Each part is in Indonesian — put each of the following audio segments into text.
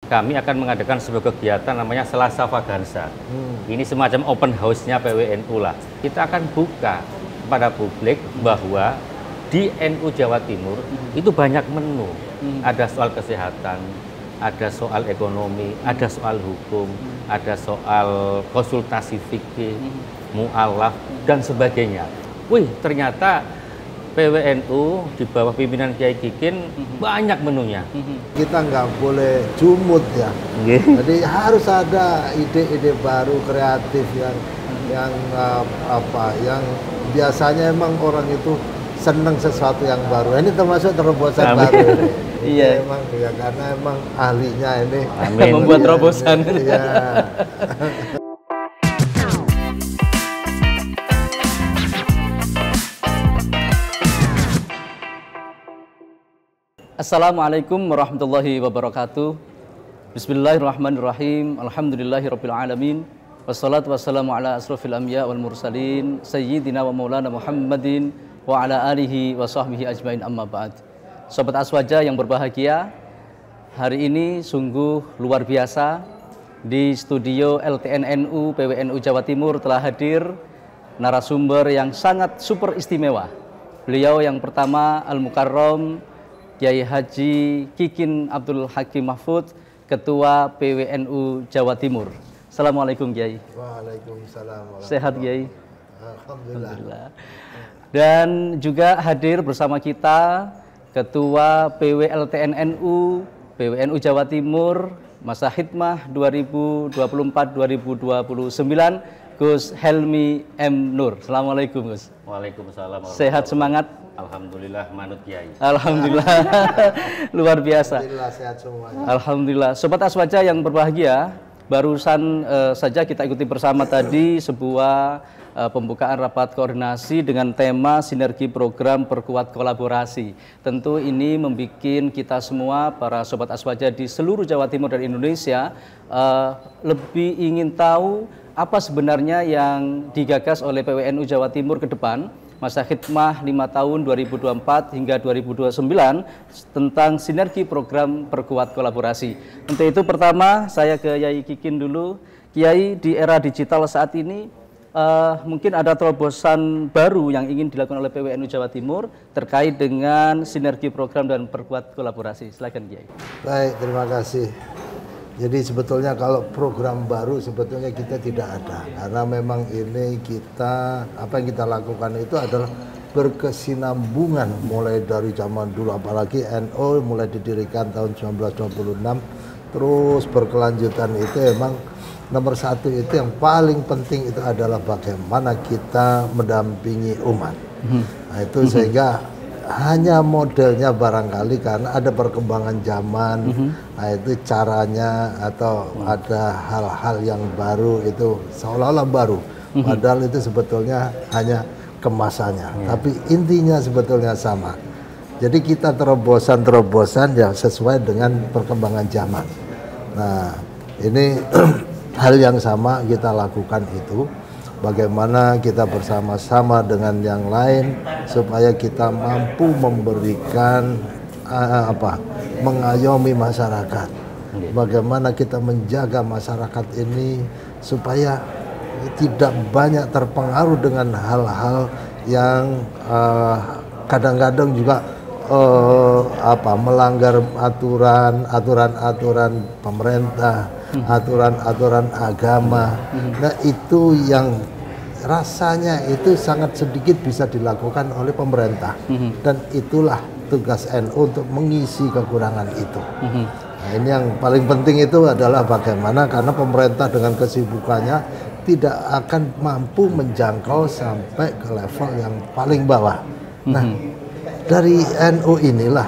kami akan mengadakan sebuah kegiatan namanya Selasa Vaganza. Ini semacam open house-nya PWNU lah. Kita akan buka kepada publik bahwa di NU Jawa Timur itu banyak menu. Ada soal kesehatan, ada soal ekonomi, ada soal hukum, ada soal konsultasi fikih, mu'alaf, dan sebagainya. Wih, ternyata PWNU di bawah pimpinan Kiai Kikin banyak menunya. Kita nggak boleh jumut ya. Jadi harus ada ide-ide baru, kreatif yang biasanya emang orang itu senang sesuatu yang baru. Ini termasuk terobosan baru. Iya. Emang ya karena emang ahlinya ini. Amin. Membuat terobosan. Iya. Assalamualaikum warahmatullahi wabarakatuh. Bismillahirrahmanirrahim. Alhamdulillahirabbil alamin. Wassalatu wassalamu ala asrofil anbiya wal mursalin sayyidina wa maulana Muhammadin wa ala alihi wa sahbihi ajmain, amma ba'd. Sobat Aswaja yang berbahagia, hari ini sungguh luar biasa. Di studio LTN-NU PWNU Jawa Timur telah hadir narasumber yang sangat super istimewa. Beliau yang pertama Al-Mukarram Kiai Haji Kikin Abdul Hakim Mahfud, Ketua PWNU Jawa Timur. Assalamualaikum Kiai. Waalaikumsalam. Sehat Kiai? Alhamdulillah. Dan juga hadir bersama kita Ketua PWLTN-NU PWNU Jawa Timur masa khidmah 2024-2029, Gus Helmi M. Nur. Assalamualaikum Gus. Waalaikumsalam. Sehat, semangat? Alhamdulillah, manut Kiai. Alhamdulillah. Luar biasa. Alhamdulillah sehat semuanya. Alhamdulillah. Sobat Aswaja yang berbahagia, barusan saja kita ikuti bersama tadi sebuah pembukaan rapat koordinasi dengan tema sinergi program perkuat kolaborasi. Tentu ini membuat kita semua, para Sobat Aswaja di seluruh Jawa Timur dan Indonesia, lebih ingin tahu apa sebenarnya yang digagas oleh PWNU Jawa Timur ke depan masa khidmah 5 tahun 2024 hingga 2029 tentang sinergi program perkuat kolaborasi. Untuk itu pertama saya ke Kiai Kikin dulu. Kiai, di era digital saat ini mungkin ada terobosan baru yang ingin dilakukan oleh PWNU Jawa Timur terkait dengan sinergi program dan perkuat kolaborasi. Silakan Kiai. Baik, terima kasih. Jadi sebetulnya kalau program baru sebetulnya kita tidak ada, karena memang ini apa yang kita lakukan itu adalah berkesinambungan mulai dari zaman dulu, apalagi NU mulai didirikan tahun 1926 terus berkelanjutan. Itu emang nomor satu, itu yang paling penting itu adalah bagaimana kita mendampingi umat. Nah itu sehingga hanya modelnya barangkali karena ada perkembangan zaman, nah itu caranya atau ada hal-hal yang baru itu seolah-olah baru, padahal itu sebetulnya hanya kemasannya, tapi intinya sebetulnya sama. Jadi kita terobosan yang sesuai dengan perkembangan zaman. Nah ini hal yang sama kita lakukan itu. Bagaimana kita bersama-sama dengan yang lain supaya kita mampu memberikan mengayomi masyarakat. Bagaimana kita menjaga masyarakat ini supaya tidak banyak terpengaruh dengan hal-hal yang kadang-kadang juga melanggar aturan pemerintah, aturan agama. Nah itu yang rasanya itu sangat sedikit bisa dilakukan oleh pemerintah, dan itulah tugas NU untuk mengisi kekurangan itu. Nah ini yang paling penting itu adalah bagaimana, karena pemerintah dengan kesibukannya tidak akan mampu menjangkau sampai ke level yang paling bawah. Nah dari NU inilah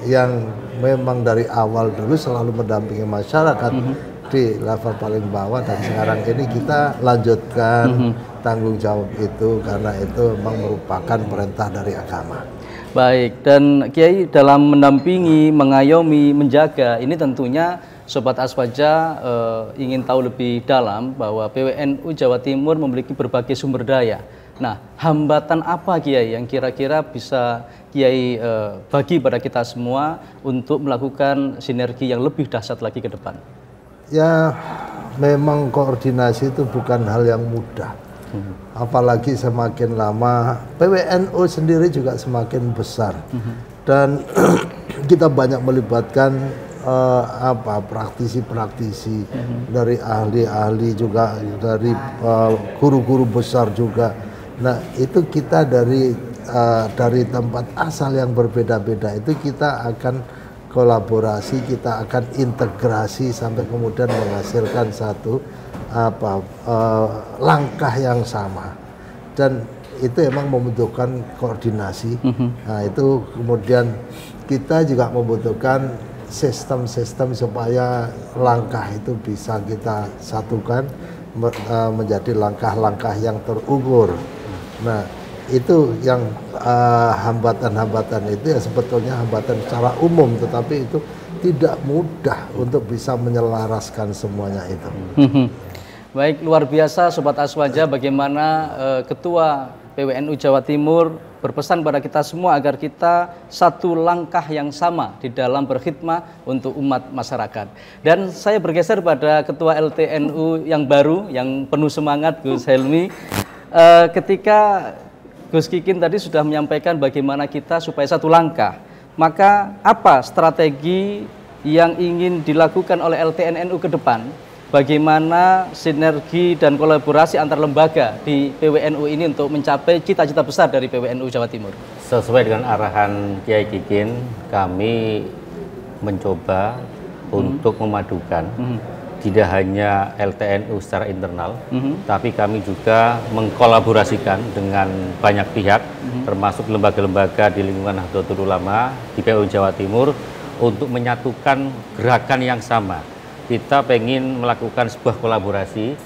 yang memang dari awal dulu selalu mendampingi masyarakat di level paling bawah, dan sekarang ini kita lanjutkan tanggung jawab itu karena itu memang merupakan perintah dari agama. Baik, dan Kiai dalam mendampingi, mengayomi, menjaga ini tentunya Sobat Aswaja ingin tahu lebih dalam bahwa PWNU Jawa Timur memiliki berbagai sumber daya. Nah, hambatan apa Kiai yang kira-kira bisa Kiai bagi pada kita semua untuk melakukan sinergi yang lebih dahsyat lagi ke depan? Ya, memang koordinasi itu bukan hal yang mudah. Apalagi semakin lama PWNU sendiri juga semakin besar. Dan kita banyak melibatkan praktisi-praktisi dari ahli-ahli juga, dari guru-guru besar juga. Nah, itu kita dari tempat asal yang berbeda-beda itu kita akan kolaborasi, kita akan integrasi sampai kemudian menghasilkan satu langkah yang sama. Dan itu emang membutuhkan koordinasi. Nah, itu kemudian kita juga membutuhkan sistem-sistem supaya langkah itu bisa kita satukan menjadi langkah-langkah yang terukur. Nah, itu yang hambatan-hambatan itu ya sebetulnya hambatan secara umum, tetapi itu tidak mudah untuk bisa menyelaraskan semuanya itu. Baik, luar biasa Sobat Aswaja, bagaimana Ketua PWNU Jawa Timur berpesan pada kita semua agar kita satu langkah yang sama di dalam berkhidmah untuk umat masyarakat. Dan saya bergeser pada Ketua LTNU yang baru, yang penuh semangat, Gus Helmi. Ketika Gus Kikin tadi sudah menyampaikan bagaimana kita supaya satu langkah, maka apa strategi yang ingin dilakukan oleh LTNNU ke depan? Bagaimana sinergi dan kolaborasi antar lembaga di PWNU ini untuk mencapai cita-cita besar dari PWNU Jawa Timur? Sesuai dengan arahan Kiai Kikin, kami mencoba untuk memadukan tidak hanya LTNU secara internal, tapi kami juga mengkolaborasikan dengan banyak pihak, termasuk lembaga-lembaga di lingkungan Nahdlatul Ulama di PWNU Jawa Timur untuk menyatukan gerakan yang sama. Kita pengen melakukan sebuah kolaborasi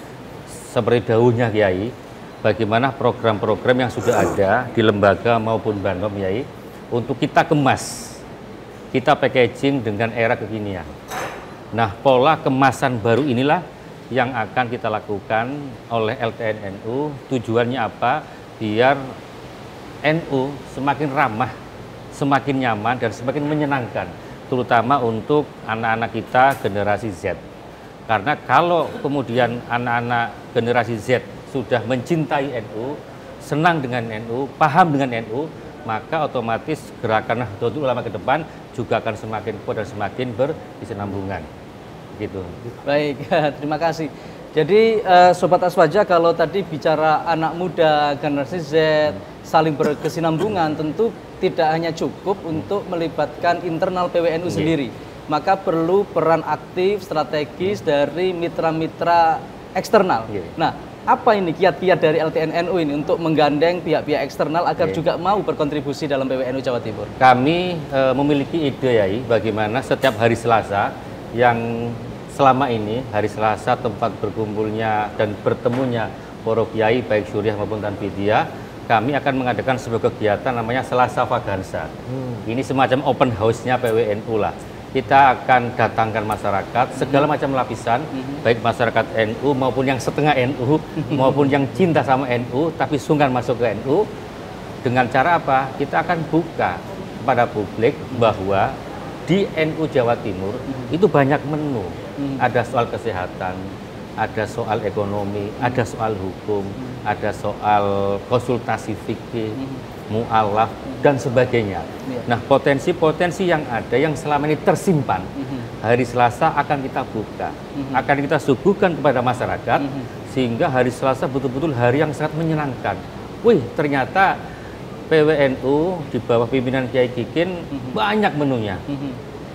seperti dahulunya Kiai, bagaimana program-program yang sudah ada di lembaga maupun Banom Kiai untuk kita kemas, kita packaging dengan era kekinian. Nah, pola kemasan baru inilah yang akan kita lakukan oleh LTNNU. Tujuannya apa? Biar NU semakin ramah, semakin nyaman dan semakin menyenangkan, terutama untuk anak-anak kita generasi Z. Karena kalau kemudian anak-anak generasi Z sudah mencintai NU, senang dengan NU, paham dengan NU, maka otomatis gerakan Nahdlatul Ulama ke depan juga akan semakin kuat dan semakin berkesinambungan. Gitu. Baik, terima kasih. Jadi Sobat Aswaja, kalau tadi bicara anak muda, generasi Z, saling berkesinambungan, tentu tidak hanya cukup untuk melibatkan internal PWNU sendiri. Maka perlu peran aktif, strategis dari mitra-mitra eksternal. Nah, apa ini kiat-kiat dari LTNNU ini untuk menggandeng pihak-pihak eksternal agar juga mau berkontribusi dalam PWNU Jawa Timur? Kami memiliki ide ya, bagaimana setiap hari Selasa yang selama ini hari Selasa tempat berkumpulnya dan bertemunya para kiai baik syuriah maupun tanfidiyah, kami akan mengadakan sebuah kegiatan namanya Selasa Vagansa. Ini semacam open house-nya PWNU lah. Kita akan datangkan masyarakat segala macam lapisan, baik masyarakat NU maupun yang setengah NU maupun yang cinta sama NU tapi sungkan masuk ke NU. Dengan cara apa? Kita akan buka kepada publik bahwa di NU Jawa Timur itu banyak menu. Ada soal kesehatan, ada soal ekonomi, ada soal hukum, ada soal konsultasi fikih, mu'alaf, dan sebagainya. Nah, potensi-potensi yang ada yang selama ini tersimpan, hari Selasa akan kita buka, akan kita suguhkan kepada masyarakat, sehingga hari Selasa betul-betul hari yang sangat menyenangkan. Wih, ternyata PWNU di bawah pimpinan Kiai Kikin banyak menunya.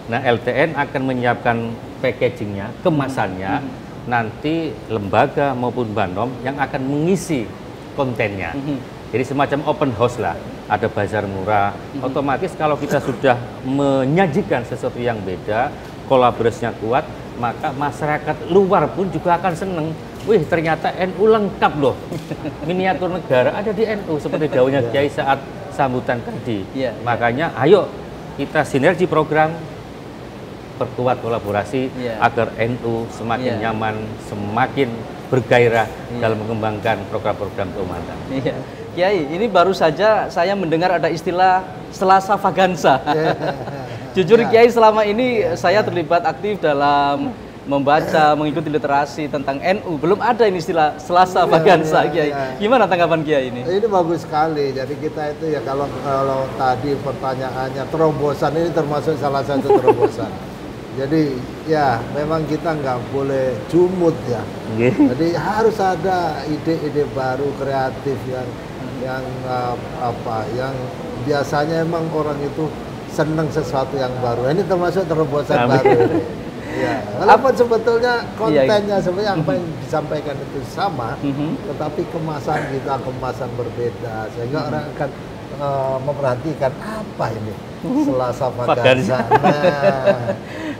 Nah, LTN akan menyiapkan packagingnya, kemasannya, nanti lembaga maupun Banom yang akan mengisi kontennya. Jadi semacam open house lah, ada bazar murah. Otomatis kalau kita sudah menyajikan sesuatu yang beda, kolaborasinya kuat, maka masyarakat luar pun juga akan seneng. Wih, ternyata NU lengkap loh. Miniatur negara ada di NU, seperti daunnya Kiai saat sambutan tadi. Makanya ayo kita sinergi program, perkuat kolaborasi agar NU semakin nyaman, semakin bergairah dalam mengembangkan program-program keumatan. Kiai, ini baru saja saya mendengar ada istilah Selasa Vagansa. Jujur Kiai, selama ini saya terlibat aktif dalam membaca, mengikuti literasi tentang NU. Belum ada ini istilah Selasa Vagansa, Kiai. Gimana tanggapan Kiai ini? Ini bagus sekali. Jadi kita itu ya kalau tadi pertanyaannya terobosan, ini termasuk salah satu terobosan. Jadi ya memang kita nggak boleh jumut ya. Jadi harus ada ide-ide baru, kreatif yang biasanya emang orang itu senang sesuatu yang baru. Ini termasuk terobosan baru. Ya, walaupun sebetulnya kontennya sebenarnya apa yang disampaikan itu sama, tetapi kemasan kita kemasan berbeda sehingga orang akan memperhatikan apa ini Selasa Vagansa. Nah,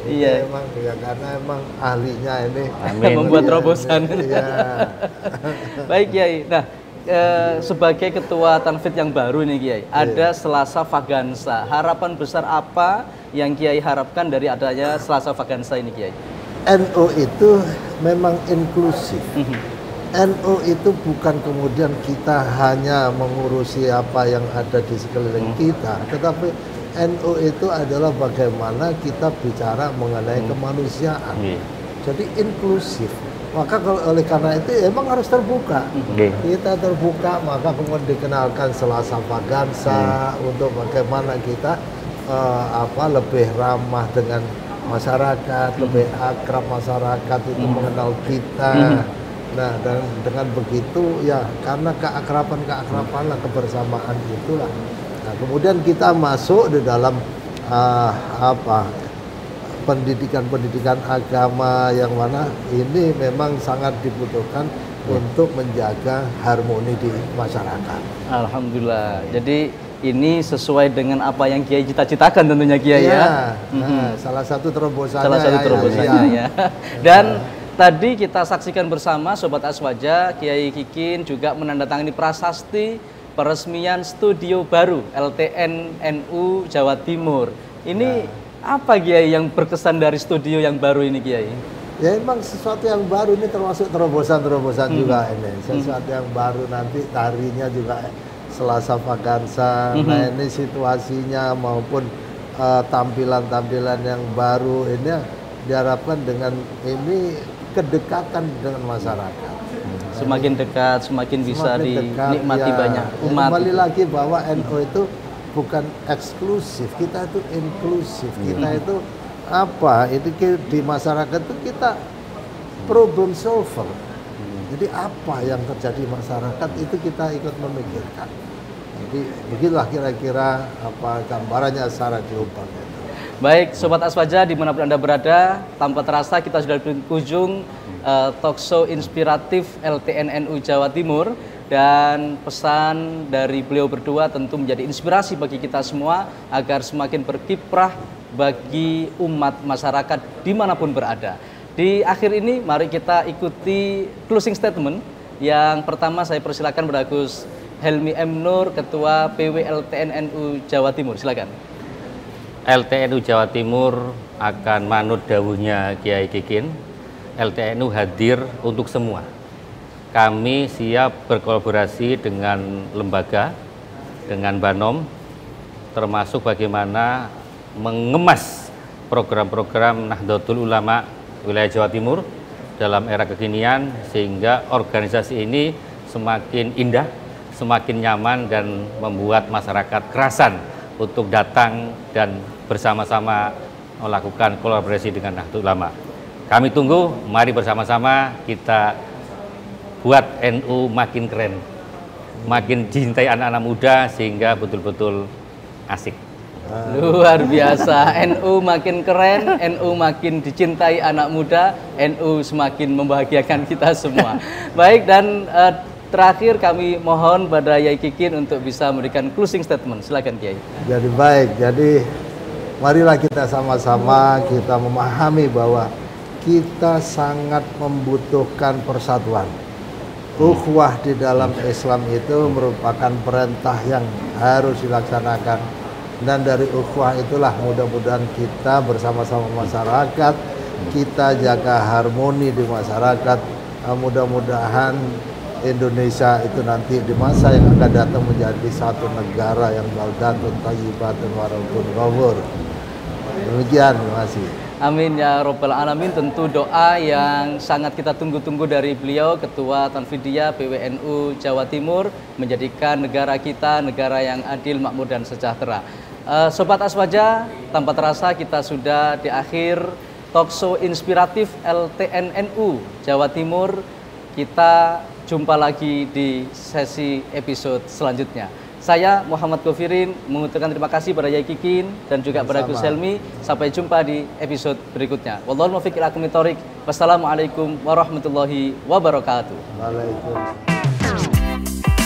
iya, emang ya karena emang ahlinya ini membuat terobosan. Iya. Baik Kiai. Nah, sebagai ketua Tanfid yang baru ini Kiai, ada Selasa Vagansa. Harapan besar apa yang Kiai harapkan dari adanya Selasa Vagansa ini Kiai? NU itu memang inklusif. NU itu bukan kemudian kita hanya mengurusi apa yang ada di sekeliling kita, tetapi NU itu adalah bagaimana kita bicara mengenai kemanusiaan. Jadi inklusif. Maka kalau oleh karena itu emang harus terbuka. Kita terbuka, maka kemudian dikenalkan Selasa Vagansa untuk bagaimana kita lebih ramah dengan masyarakat, lebih akrab masyarakat itu mengenal kita. Nah, dan dengan begitu ya karena keakraban lah, kebersamaan itulah. Nah, kemudian kita masuk di dalam pendidikan agama yang mana ini memang sangat dibutuhkan untuk menjaga harmoni di masyarakat. Alhamdulillah. Jadi ini sesuai dengan apa yang Kiai cita-citakan tentunya Kiai ya. Nah, salah satu terobosannya. Salah satu terobosannya ya. Dan tadi kita saksikan bersama Sobat Aswaja, Kiai Kikin juga menandatangani prasasti peresmian studio baru LTN NU Jawa Timur. Ini apa Kiai yang berkesan dari studio yang baru ini Kiai? Ya emang sesuatu yang baru, ini termasuk terobosan-terobosan juga ini. Sesuatu yang baru, nanti tarinya juga Selasa Vagansa. Nah ini situasinya maupun tampilan-tampilan yang baru ini diharapkan dengan ini kedekatan dengan masyarakat. Semakin dekat, semakin bisa dinikmati banyak umat. Kembali lagi bahwa NU itu bukan eksklusif, kita itu inklusif. Kita itu di masyarakat itu kita problem solver. Jadi apa yang terjadi di masyarakat itu kita ikut memikirkan. Jadi begitulah kira-kira gambarannya secara global. Baik, Sobat Aswaja dimanapun Anda berada, tanpa terasa kita sudah di ujung talkshow inspiratif LTN NU Jawa Timur. Dan pesan dari beliau berdua tentu menjadi inspirasi bagi kita semua agar semakin berkiprah bagi umat masyarakat dimanapun berada. Di akhir ini mari kita ikuti closing statement. Yang pertama saya persilakan kepada Gus Helmi M. Nur, Ketua PW LTN NU Jawa Timur. Silakan. LTNU Jawa Timur akan manut dawuhnya Kiai Kikin. LTNU hadir untuk semua. Kami siap berkolaborasi dengan lembaga, dengan Banom, termasuk bagaimana mengemas program-program Nahdlatul Ulama wilayah Jawa Timur dalam era kekinian, sehingga organisasi ini semakin indah, semakin nyaman, dan membuat masyarakat kerasan untuk datang dan bersama-sama melakukan kolaborasi dengan Nahdlatul Ulama. Kami tunggu, mari bersama-sama kita buat NU makin keren, makin dicintai anak-anak muda sehingga betul-betul asik. Luar biasa, NU makin keren, NU makin dicintai anak muda, NU semakin membahagiakan kita semua. Baik, dan terakhir kami mohon pada Yai Kikin untuk bisa memberikan closing statement. Silakan Kiai. Jadi baik, jadi marilah kita sama-sama kita memahami bahwa kita sangat membutuhkan persatuan. Ukhuwah di dalam Islam itu merupakan perintah yang harus dilaksanakan, dan dari ukhuwah itulah mudah-mudahan kita bersama-sama masyarakat, kita jaga harmoni di masyarakat, mudah-mudahan Indonesia itu nanti di masa yang akan datang menjadi satu negara yang baldatun thayyibatun warabun ghafur. Demikian, terima kasih. Amin ya robbal alamin. Tentu doa yang sangat kita tunggu-tunggu dari beliau, Ketua Tanfidiyah PWNU Jawa Timur, menjadikan negara kita negara yang adil, makmur dan sejahtera. Sobat Aswaja, tanpa terasa kita sudah di akhir talkshow inspiratif LTNNU Jawa Timur. Kita jumpa lagi di sesi episode selanjutnya. Saya Muhammad Gofirin mengucapkan terima kasih pada Yai Kikin dan juga pada Gus Helmi. Sampai jumpa di episode berikutnya. Wallahul muwaffiq ila aqwamit thoriq. Wassalamualaikum warahmatullahi wabarakatuh. Waalaikumsalam.